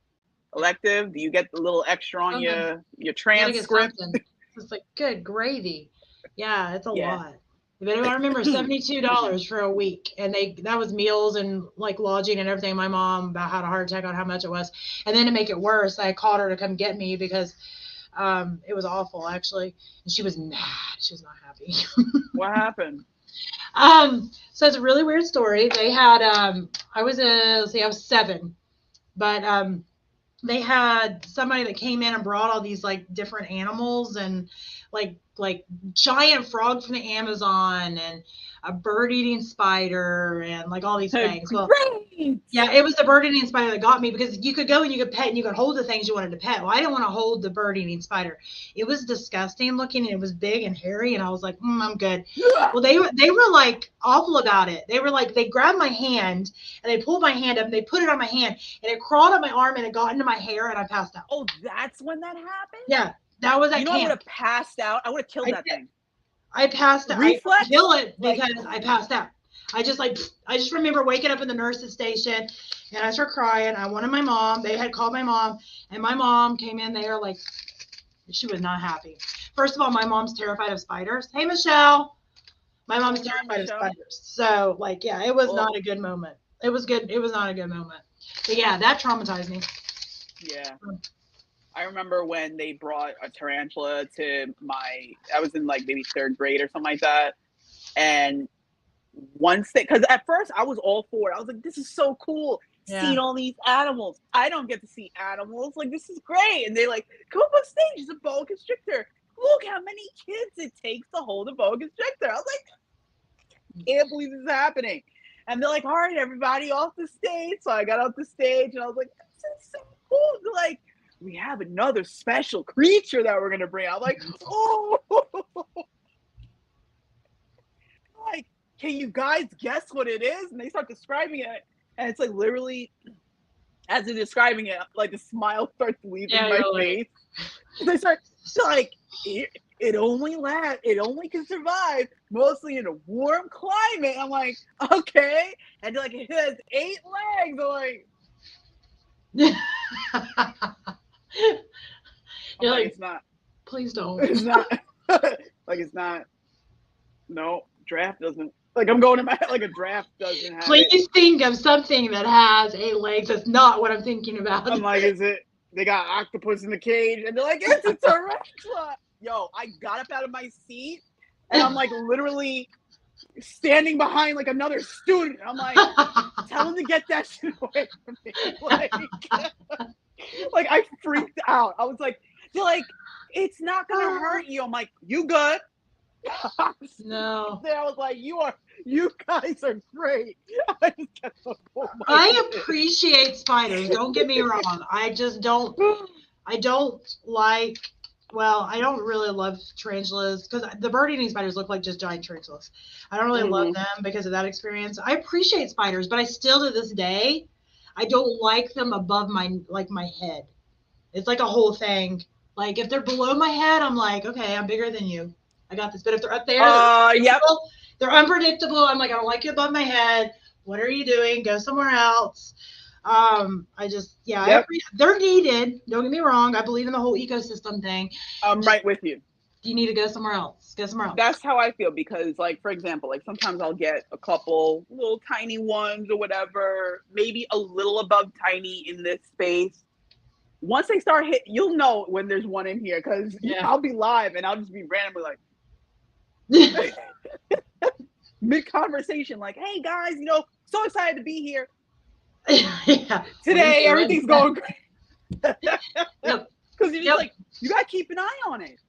Elective, do you get the little extra on your transcript? It's like good gravy. Yeah, it's a lot. If anyone remembers, $72 for a week, and that was meals and like lodging and everything. My mom about had a heart attack on how much it was, and then to make it worse, I called her to come get me because it was awful actually, and she was mad. She was not happy. What happened? So it's a really weird story. They had I was let's see, I was 7, but they had somebody that came in and brought all these like different animals and like giant frog from the Amazon and a bird eating spider and like all these things. Well, Great. yeah, it was the bird eating spider that got me because you could go and you could pet and you could hold the things you wanted to pet. Well, I didn't want to hold the bird eating spider. It was disgusting looking and it was big and hairy and I was like, I'm good. Well, they were like awful about it. They were like, they grabbed my hand and they pulled my hand up and they put it on my hand and it crawled up my arm and it got into my hair and I passed out. Oh, that's when that happened? Yeah, that was at camp. I would have passed out. I would have killed that thing. I passed out. Reflex? I kill it because I passed out. I just remember waking up in the nurse's station and I started crying. I wanted my mom. They had called my mom and my mom came in there like she was not happy. First of all, my mom's terrified of spiders. Hey, Michelle. My mom's terrified of spiders. So like, yeah, it was not a good moment. It was good. It was not a good moment. But yeah, that traumatized me. Yeah. I remember when they brought a tarantula to I was in like maybe 3rd grade or something like that. And once because at first I was all for it. I was like, this is so cool. Yeah. Seeing all these animals. I don't get to see animals. Like, this is great. And they like, come up on stage. It's a boa constrictor. Look how many kids it takes to hold a boa constrictor. I was like, can't believe this is happening. And they're like, all right, everybody off the stage. So I got off the stage and I was like, this is so cool. They're like, we have another special creature that we're going to bring. I'm like, oh. Like, can you guys guess what it is? And they start describing it. And it's like literally, as they're describing it, like the smile starts leaving my face. They start like, it only can survive mostly in a warm climate. I'm like, okay. And like, it has 8 legs. I'm like, you're like, it's not. Please don't. It's not. Like, it's not. No, draft doesn't. Like, I'm going in my head like a draft doesn't have Please think of something that has 8 legs. That's not what I'm thinking about. I'm like, is it? They got octopus in the cage, and they're like, it's a tarantula. Yo, I got up out of my seat, and I'm like literally standing behind like another student. I'm like, tell him to get that shit away from me. Like I freaked out. I was like, they're like, it's not gonna hurt you. I'm like, you good? No. I was like, you guys are great. I appreciate spiders. Don't get me wrong. I just don't. I don't like. Well, I don't really love tarantulas because the bird-eating spiders look like just giant tarantulas. I don't really love them because of that experience. I appreciate spiders, but I still, to this day, I don't like them above my head. It's like a whole thing. Like if they're below my head, I'm like, okay, I'm bigger than you. I got this. But if they're up there, they're unpredictable. I'm like, I don't like you above my head. What are you doing? Go somewhere else. They're needed. Don't get me wrong. I believe in the whole ecosystem thing. I'm right with you. You need to go somewhere else. Go somewhere else. That's how I feel because, like, for example, like sometimes I'll get a couple little tiny ones or whatever, maybe a little above tiny in this space. Once they start you'll know when there's one in here because I'll be live and I'll just be randomly like mid-conversation, like, hey guys, so excited to be here. Today everything's going great. Because you're just like, you gotta keep an eye on it.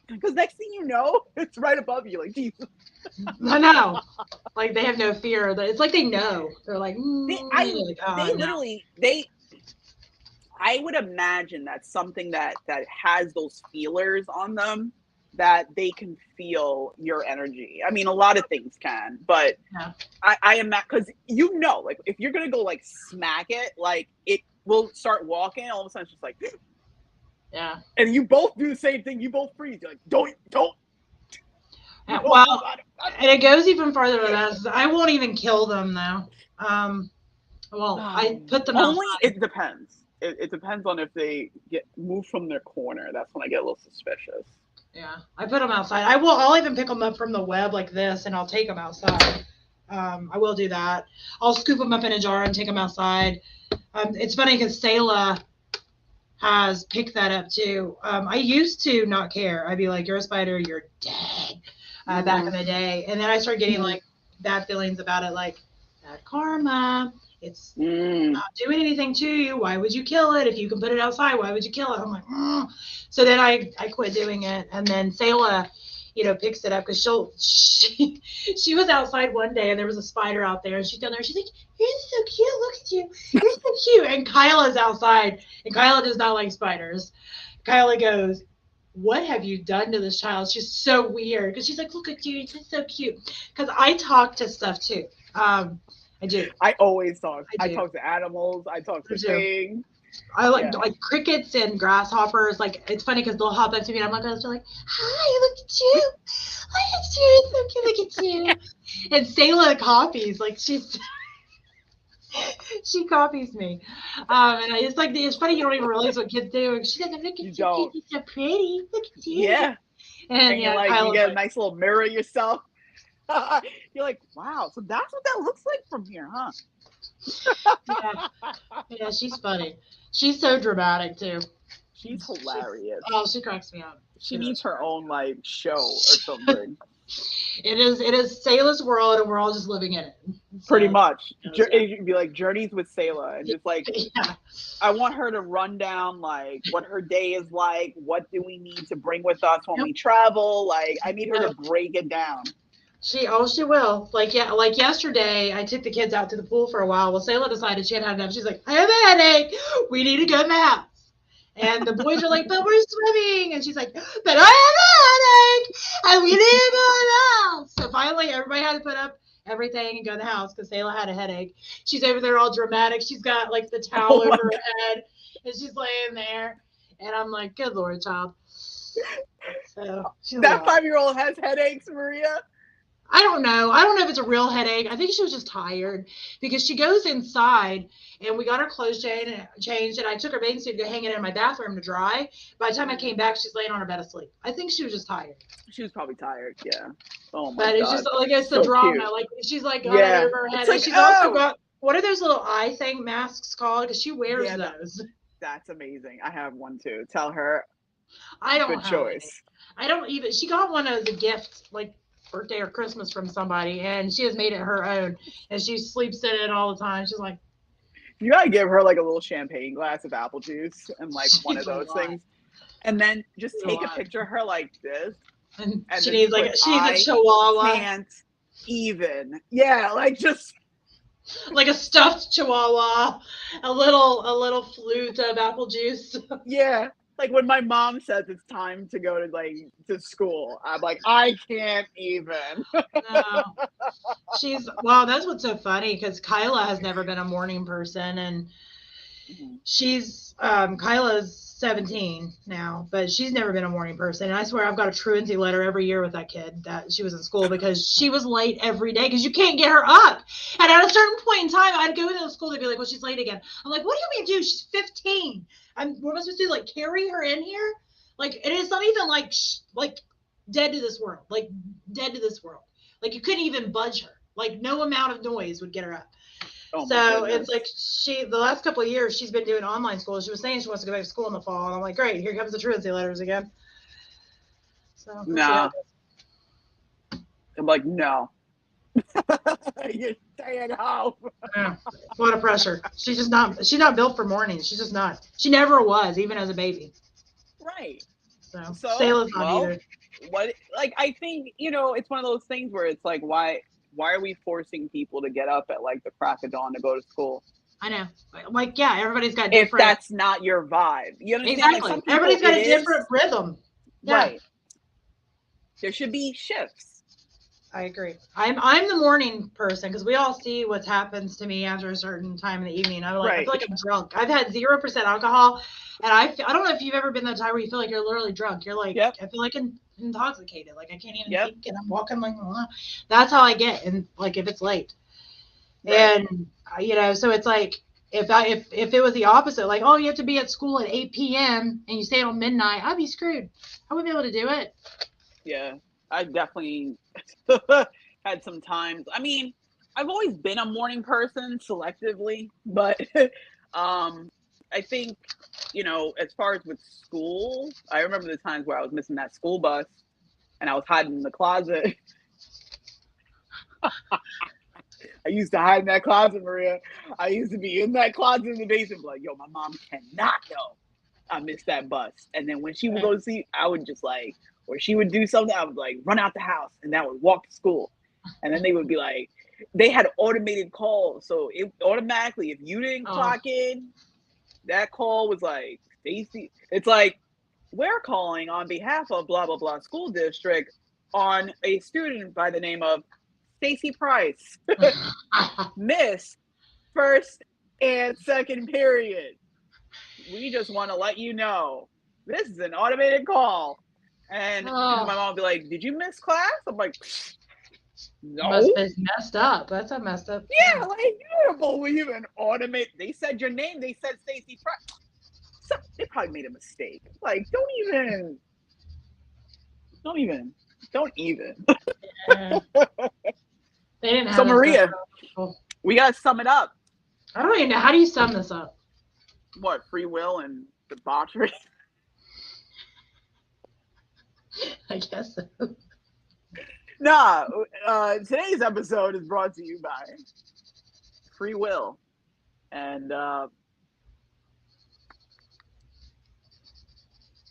Because next thing you know, it's right above you. Like, Jesus. I know. Like they have no fear. It's like they know. They're like, I would imagine that's something that has those feelers on them that they can feel your energy. I mean, a lot of things can, but I am not, because like if you're gonna go like smack it, like it will start walking. All of a sudden, it's just like, and you both do the same thing. You both freeze. You're like, don't. Well, and it goes even farther than that. I won't even kill them though. I put them outside. It depends. it depends on if they get moved from their corner. That's when I get a little suspicious. Yeah, I put them outside. I'll even pick them up from the web like this, and I'll take them outside. I will do that. I'll scoop them up in a jar and take them outside. It's funny because Selah has picked that up too. I used to not care. I'd be like, "You're a spider, you're dead," back in the day, and then I started getting like bad feelings about it, like bad karma. It's not doing anything to you. Why would you kill it if you can put it outside? Why would you kill it? I'm like, mm. So then I quit doing it, and then Selah, picks it up because she was outside one day and there was a spider out there, and she's down there. She's like, "You're so cute. Look at you. You're so cute." And Kyla's outside, and Kyla does not like spiders. Kyla goes, "What have you done to this child? She's so weird." Because she's like, "Look at you. You're just so cute." Because I talk to stuff too. I do. I always talk. I talk to animals. I talk to things. I like crickets and grasshoppers. Like, it's funny because they'll hop up to me and I'm like, "Hi, look at you. Look at you. So cute. Look at you." And Selah copies. Like, she copies me. And it's funny you don't even realize what kids do. She's like, "Look at you. You're so pretty. Look at you." Yeah. And yeah, you get a nice little mirror yourself. You're like, wow, so that's what that looks like from here, huh? Yeah, she's funny. She's so dramatic too. She's hilarious. She cracks me up. She needs her own like show or something. It is Selah's world, and we're all just living in it. So, pretty much. It'd be like Journeys with Selah, and just like, I want her to run down like what her day is like. What do we need to bring with us when we travel? Like, I need her to break it down. She will. Like yesterday, I took the kids out to the pool for a while. Well, Selah decided she had enough. She's like, "I have a headache. We need to go in the house." And the boys are like, "But we're swimming." And she's like, "But I have a headache, and we need to go in the house." So finally, everybody had to put up everything and go in the house because Selah had a headache. She's over there all dramatic. She's got like the towel over her head, and she's laying there. And I'm like, "Good Lord, child." So that 5-year-old has headaches, Maria. I don't know. I don't know if it's a real headache. I think she was just tired because she goes inside and we got her clothes changed and I took her bathing suit to go hang it in my bathroom to dry. By the time I came back, she's laying on her bed asleep. I think she was just tired. She was probably tired, yeah. Oh my God. But it's just like, it's the drama. Cute. Like, she's like got it over her head. Like, she's also got, what are those little eye thing masks called? Because she wears those. That's amazing. I have one too. Tell her. I don't Good choice. I don't even, she got one as a gift, like, birthday or Christmas from somebody, and she has made it her own, and she sleeps in it all the time. She's like, you gotta give her like a little champagne glass of apple juice and like one of those things, and then just take a picture of her like this, and she needs like a chihuahua. Can't even, like just like a stuffed chihuahua, a little flute of apple juice. Yeah. Like when my mom says it's time to go to school, I'm like, I can't even. No. That's what's so funny because Kyla has never been a morning person, and Kyla's 17 now, but she's never been a morning person. And I swear I've got a truancy letter every year with that kid that she was in school because she was late every day because you can't get her up. And at a certain point in time, I'd go into the school, they'd be like, "Well, she's late again." I'm like, "What do you mean do? She's 15. What am I supposed to do? Like carry her in here?" Like, and it's not even like dead to this world. Like dead to this world. Like you couldn't even budge her. Like no amount of noise would get her up. So it's like the last couple of years she's been doing online school. She was saying she wants to go back to school in the fall, and I'm like, great, here comes the truancy letters again. So no, I'm like, no, you're staying home. Yeah, a lot of pressure. She's not built for mornings. She's just not. She never was, even as a baby. Right. So Selah's not either. What? Like, I think it's one of those things where it's like, why are we forcing people to get up at like the crack of dawn to go to school? I know. Like, yeah, everybody's got different. If that's not your vibe, you understand? Exactly. Like everybody's got a different rhythm. Yeah. Right. There should be shifts. I agree. I'm the morning person because we all see what happens to me after a certain time in the evening. I feel like I'm drunk. I've had 0% alcohol, and I don't know if you've ever been that time where you feel like you're literally drunk. You're like, I feel like intoxicated. Like I can't even think, and I'm walking like, that's how I get. And like if it's late, and so it's like If it was the opposite, like, oh, you have to be at school at 8 p.m. and you stay till midnight, I'd be screwed. I wouldn't be able to do it. Yeah, I definitely had some times. I mean, I've always been a morning person selectively, but I think, as far as with school, I remember the times where I was missing that school bus and I was hiding in the closet. I used to hide in that closet, Maria. I used to be in that closet in the basement, like, yo, my mom cannot know I missed that bus. And then when she would go to see, I would just like, or she would do something, I would like run out the house and I would walk to school. And then they would be like, they had automated calls. So it automatically, if you didn't clock in, that call was like, Stacey, it's like, we're calling on behalf of blah, blah, blah school district on a student by the name of Stacey Price. Miss first and second period. We just want to let you know this is an automated call. And my mom would be like, did you miss class? I'm like, no. Must be messed up. That's a messed up. Yeah, like, you don't believe in automate. They said your name. They said Stacey Price. So they probably made a mistake. Like, don't even. Yeah. They didn't have so Maria, we gotta sum it up. I don't even know. How do you sum this up? What, free will and debauchery? I guess so. Nah, today's episode is brought to you by free will and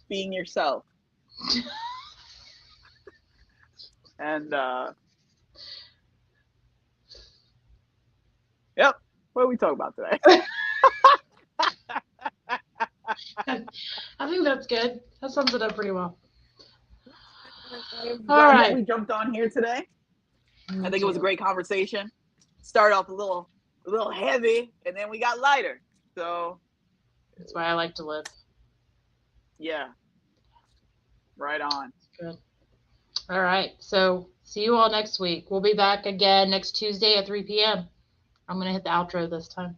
being yourself. And yep, what are we talking about today? I think that's good. That sums it up pretty well. All right, we jumped on here today. I think it was a great conversation. Started off a little heavy, and then we got lighter. So that's why I like to live. Yeah. Right on. Good. All right. So see you all next week. We'll be back again next Tuesday at 3 p.m. I'm going to hit the outro this time.